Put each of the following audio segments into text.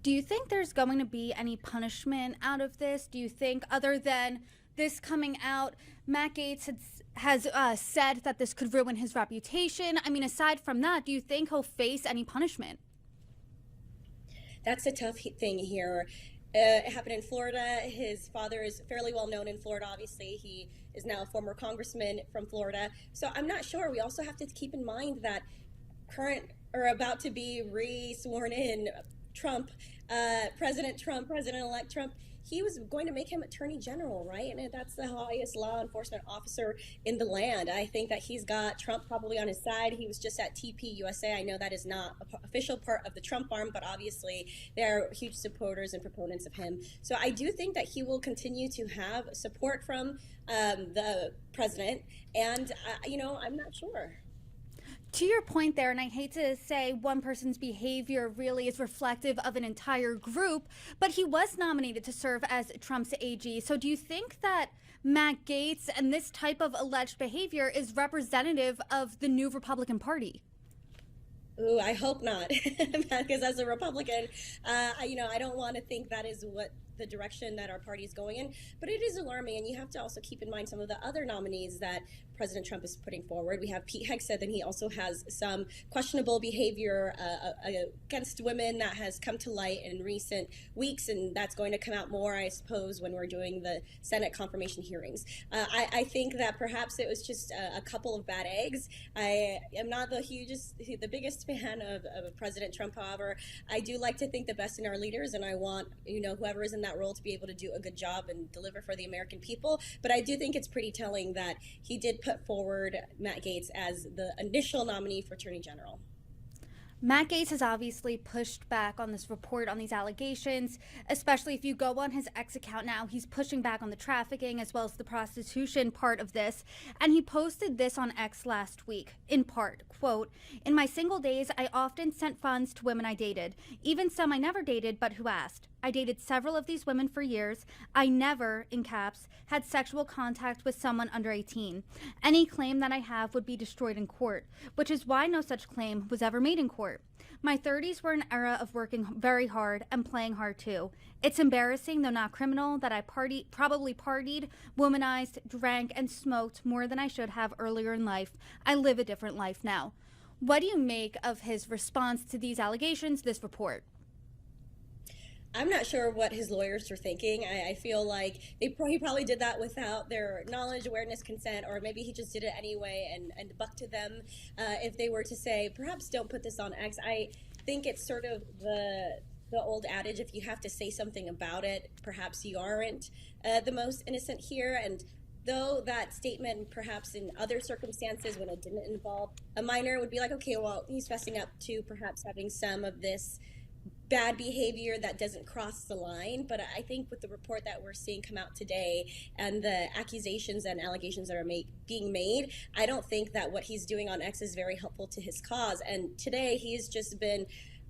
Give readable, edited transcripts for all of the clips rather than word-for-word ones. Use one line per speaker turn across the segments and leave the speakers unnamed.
Do you think there's going to be any punishment out of this? Do you think, other than this coming out, Matt Gaetz has said that this could ruin his reputation? I mean, aside from that, do you think he'll face any punishment?
That's a tough thing here. It happened in Florida. His father is fairly well known in Florida, obviously. He is now a former congressman from Florida. So I'm not sure. We also have to keep in mind that current or about to be re-sworn in Trump, President Trump, President-elect Trump, he was going to make him attorney general, right? And that's the highest law enforcement officer in the land. I think that he's got Trump probably on his side. He was just at TPUSA. I know that is not an official part of the Trump arm, but obviously they're huge supporters and proponents of him. So I do think that he will continue to have support from the president. And, I'm not sure.
To your point there, and I hate to say one person's behavior really is reflective of an entire group, but he was nominated to serve as Trump's AG. So do you think that Matt Gaetz and this type of alleged behavior is representative of the new Republican Party?
Ooh, I hope not, because as a Republican, I don't want to think that is what the direction that our party is going in. But it is alarming, and you have to also keep in mind some of the other nominees that President Trump is putting forward. We have Pete Hegseth, and he also has some questionable behavior against women that has come to light in recent weeks, and that's going to come out more, I suppose, when we're doing the Senate confirmation hearings. I think that perhaps it was just a couple of bad eggs. I am not the biggest fan of President Trump. However, I do like to think the best in our leaders, and I want whoever is in that role to be able to do a good job and deliver for the American people. But I do think it's pretty telling that he did put forward Matt Gaetz as the initial nominee for Attorney General.
Matt Gaetz has obviously pushed back on this report, on these allegations, especially if you go on his X account now. He's pushing back on the trafficking as well as the prostitution part of this. And he posted this on X last week, in part, quote, "In my single days, I often sent funds to women I dated, even some I never dated but who asked. I dated several of these women for years. I never, in caps, had sexual contact with someone under 18. Any claim that I have would be destroyed in court, which is why no such claim was ever made in court. My 30s were an era of working very hard and playing hard too. It's embarrassing, though not criminal, that I probably partied, womanized, drank, and smoked more than I should have earlier in life. I live a different life now." What do you make of his response to these allegations, this report?
I'm not sure what his lawyers are thinking. I feel like he probably did that without their knowledge, awareness, consent, or maybe he just did it anyway and bucked to them if they were to say, perhaps don't put this on X. I think it's sort of the old adage, if you have to say something about it, perhaps you aren't the most innocent here. And though that statement, perhaps in other circumstances when it didn't involve a minor, would be like, okay, well, he's fessing up to perhaps having some of this bad behavior that doesn't cross the line. But I think with the report that we're seeing come out today and the accusations and allegations that are being made, I don't think that what he's doing on X is very helpful to his cause. And today he's just been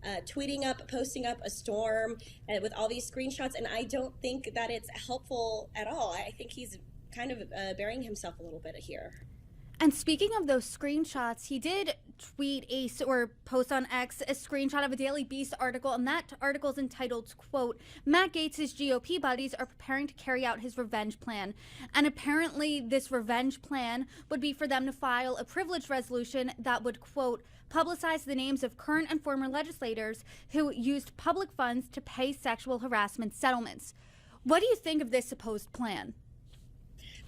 tweeting up, posting up a storm with all these screenshots, and I don't think that it's helpful at all. I think he's kind of burying himself a little bit here.
And speaking of those screenshots, he did tweet or post on X a screenshot of a Daily Beast article, and that article is entitled, quote, "Matt Gaetz' GOP buddies are preparing to carry out his revenge plan." And apparently this revenge plan would be for them to file a privilege resolution that would, quote, "publicize the names of current and former legislators who used public funds to pay sexual harassment settlements." What do you think of this supposed plan?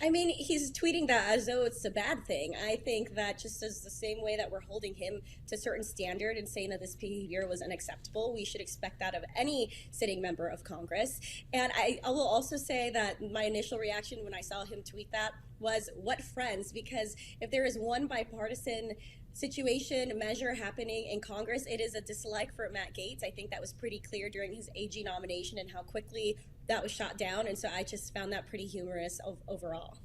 I mean, he's tweeting that as though it's a bad thing. I think that just as the same way that we're holding him to a certain standard and saying that this behavior was unacceptable, we should expect that of any sitting member of Congress. And I will also say that my initial reaction when I saw him tweet that was, what friends? Because if there is one bipartisan situation, measure happening in Congress, it is a dislike for Matt Gaetz. I think that was pretty clear during his AG nomination and how quickly that was shot down. And so I just found that pretty humorous overall.